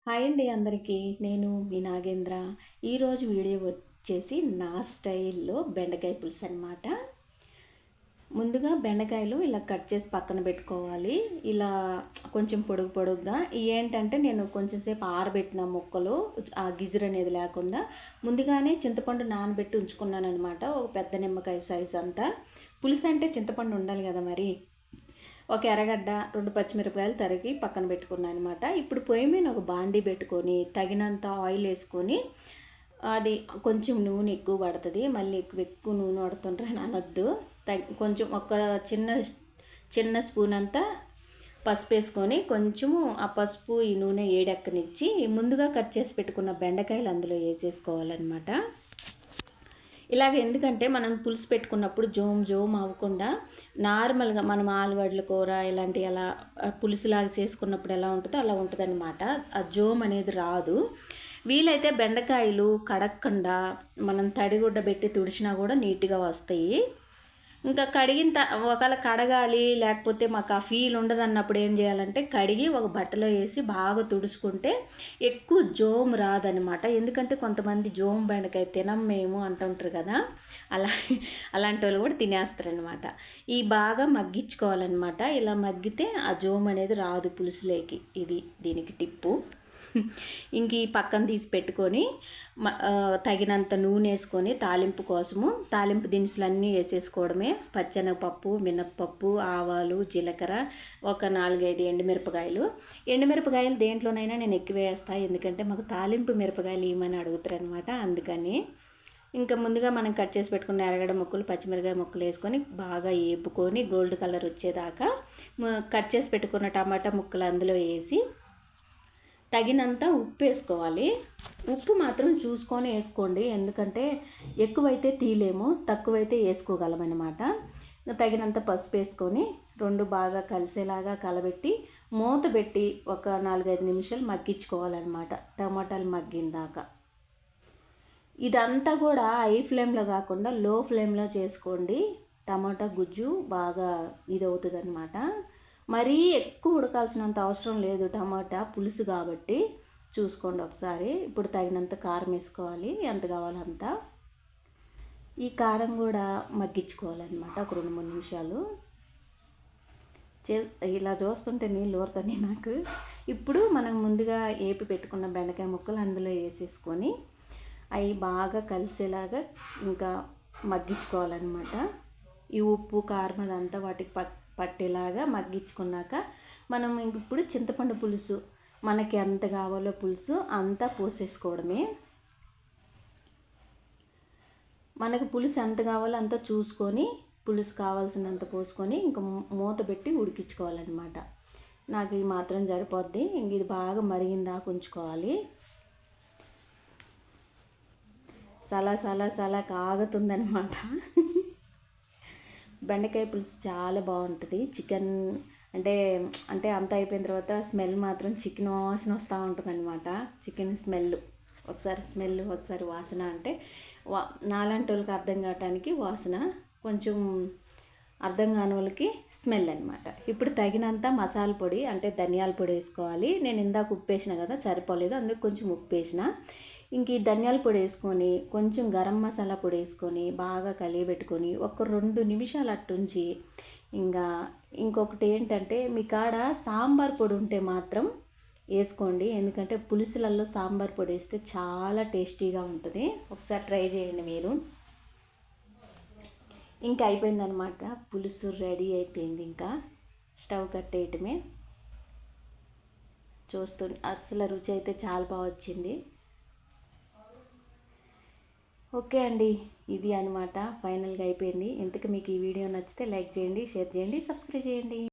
Hi అండి అందరికీ. నేను మీ నాగేంద్ర. ఈరోజు వీడియో వచ్చేసి నా స్టైల్లో బెండకాయ పులుసు అనమాట. ముందుగా బెండకాయలు ఇలా కట్ చేసి పక్కన పెట్టుకోవాలి. ఇలా కొంచెం పొడుగుగా ఏంటంటే నేను కొంచెం సేపు ఆరబెట్టిన ముక్కలు ఆ గిజర్ అనేది లేకుండా ముందుగానే చింతపండు నానబెట్టి ఉంచుకున్నాను అనమాట. ఒక పెద్ద నిమ్మకాయ సైజ్ అంతా. పులుసు అంటే చింతపండు ఉండాలి కదా మరి. ఒక ఎర్రగడ్డ 2 పచ్చిమిరపకాయలు తరిగి పక్కన పెట్టుకున్నాను అనమాట. ఇప్పుడు పొయ్యి మీద ఒక బాండీ పెట్టుకొని తగినంత ఆయిల్ వేసుకొని అది కొంచెం నూనె ఎక్కువ పడుతుంది. మళ్ళీ ఎక్కువ నూనె పడుతుంటే అనొద్దు. కొంచెం ఒక చిన్న స్పూన్ అంతా పసుపు వేసుకొని కొంచెము ఆ పసుపు ఈ నూనె ఏడెక్కనిచ్చి ముందుగా కట్ చేసి పెట్టుకున్న బెండకాయలు అందులో వేసేసుకోవాలన్నమాట. ఇలాగ ఎందుకంటే మనం పులుసు పెట్టుకున్నప్పుడు జోమ్ అవ్వకుండా నార్మల్గా మనం ఆలుగడ్డల కూర ఇలాంటి అలా పులుసులాగా చేసుకున్నప్పుడు ఎలా ఉంటుందో అలా ఉంటుందన్నమాట. ఆ జోమ్ అనేది రాదు. వీలైతే బెండకాయలు కడగకుండా మనం తడిగుడ్డ పెట్టి తుడిచినా కూడా నీట్గా వస్తాయి. ఇంకా కడిగిన ఒకవేళ కడగాలి లేకపోతే మాకు ఆ ఫీల్ ఉండదన్నప్పుడు ఏం చేయాలంటే కడిగి ఒక బట్టలో వేసి బాగా తుడుచుకుంటే ఎక్కువ జోమ్ రాదనమాట. ఎందుకంటే కొంతమంది జోమ్ బెండకాయ తినం మేము అంటుంటారు కదా, అలాంటి వాళ్ళు కూడా తినేస్తారనమాట. ఈ బాగా మగ్గించుకోవాలన్నమాట. ఇలా మగ్గితే ఆ జోమ్ అనేది రాదు పులుసులోకి. ఇది దీనికి టిప్పు. ఇంక ఈ పక్కన తీసి పెట్టుకొని తగినంత నూనె వేసుకొని తాలింపు దినుసులు అన్నీ వేసేసుకోవడమే. పచ్చెనగపప్పు, మినప్పప్పు, ఆవాలు, జీలకర్ర, ఒక 4-5 ఎండుమిరపకాయలు దేంట్లోనైనా నేను ఎక్కువ వేస్తాను. ఎందుకంటే మాకు తాలింపు మిరపకాయలు ఇవ్వమని అడుగుతారు అనమాట. అందుకని ఇంకా ముందుగా మనం కట్ చేసి పెట్టుకున్న ఎర్రగడ్డ ముక్కలు, పచ్చిమిరపకాయ ముక్కలు వేసుకొని బాగా వేపుకొని గోల్డ్ కలర్ వచ్చేదాకా కట్ చేసి పెట్టుకున్న టమాటా ముక్కలు అందులో వేసి తగినంత ఉప్పు వేసుకోవాలి. ఉప్పు మాత్రం చూసుకొని వేసుకోండి, ఎందుకంటే ఎక్కువైతే తీలేము, తక్కువైతే వేసుకోగలమన్నమాట. తగినంత పసుపు వేసుకొని 2 బాగా కలిసేలాగా కలబెట్టి మూత పెట్టి ఒక 4-5 నిమిషాలు మగ్గించుకోవాలన్నమాట. టమాటాలు మగ్గిందాక. ఇదంతా కూడా హై ఫ్లేమ్లో కాకుండా లో ఫ్లేమ్లో చేసుకోండి. టమాటా గుజ్జు బాగా ఇదవుతుంది అనమాట. మరీ ఎక్కువ ఉడకాల్సినంత అవసరం లేదు, టమాటా పులుసు కాబట్టి చూసుకోండి ఒకసారి. ఇప్పుడు తగినంత కారం వేసుకోవాలి, ఎంత కావాలో అంత. ఈ కారం కూడా మగ్గించుకోవాలన్నమాట ఒక 2-3 నిమిషాలు. ఇలా చూస్తుంటే నీళ్ళు ఊరుతాయి నాకు. ఇప్పుడు మనం ముందుగా ఏపి పెట్టుకున్న బెండకాయ ముక్కలు అందులో వేసేసుకొని అవి బాగా కలిసేలాగా ఇంకా మగ్గించుకోవాలన్నమాట. ఈ ఉప్పు కారం అదంతా వాటికి పట్టేలాగా మగ్గించుకున్నాక మనం ఇప్పుడు చింతపండు పులుసు మనకి ఎంత కావాలో పులుసు అంతా పోసేసుకోవడమే. మనకు పులుసు ఎంత కావాలో అంత చూసుకొని పులుసు కావాల్సినంత పోసుకొని ఇంకా మూత పెట్టి ఉడికించుకోవాలన్నమాట. నాకు ఈ మాత్రం సరిపోద్ది. ఇంక ఇది బాగా మరిగిందాక ఉంచుకోవాలి. సలా కాగుతుందనమాట. బెండకాయ పులుసు చాలా బాగుంటుంది. చికెన్ అంటే అంత అయిపోయిన తర్వాత స్మెల్ మాత్రం చికెన్ వాసన వస్తూ ఉంటుంది అనమాట. చికెన్ స్మెల్ ఒకసారి వాసన అంటే నాలాంటి వాళ్ళకి అర్థం కావటానికి వాసన, కొంచెం అర్థం కాని వాళ్ళకి స్మెల్ అనమాట. ఇప్పుడు తగినంత మసాలా పొడి అంటే ధనియాల పొడి వేసుకోవాలి. నేను ఇందాక ఉప్పు వేసిన కదా, సరిపోలేదు, అందుకు కొంచెం ఉప్పు వేసిన. ఇంక ఈ ధనియాల పొడి వేసుకొని కొంచెం గరం మసాలా పొడి వేసుకొని బాగా కలియబెట్టుకొని ఒక 2 నిమిషాలు అట్టుంచి ఇంకా ఇంకొకటి ఏంటంటే మీ కాడ సాంబార్ పొడి ఉంటే మాత్రం వేసుకోండి. ఎందుకంటే పులుసులలో సాంబార్ పొడి వేస్తే చాలా టేస్టీగా ఉంటుంది. ఒకసారి ట్రై చేయండి మీరు. ఇంకా అయిపోయిందనమాట, పులుసు రెడీ అయిపోయింది. ఇంకా స్టవ్ కట్టేయటమే. అస్సలు రుచి అయితే చాలా బాగా వచ్చింది. ఓకే అండి, ఇది అనమాట ఫైనల్గా అయిపోయింది. ఇంతకు మీకు ఈ వీడియో నచ్చితే లైక్ చేయండి, షేర్ చేయండి, సబ్స్క్రైబ్ చేయండి.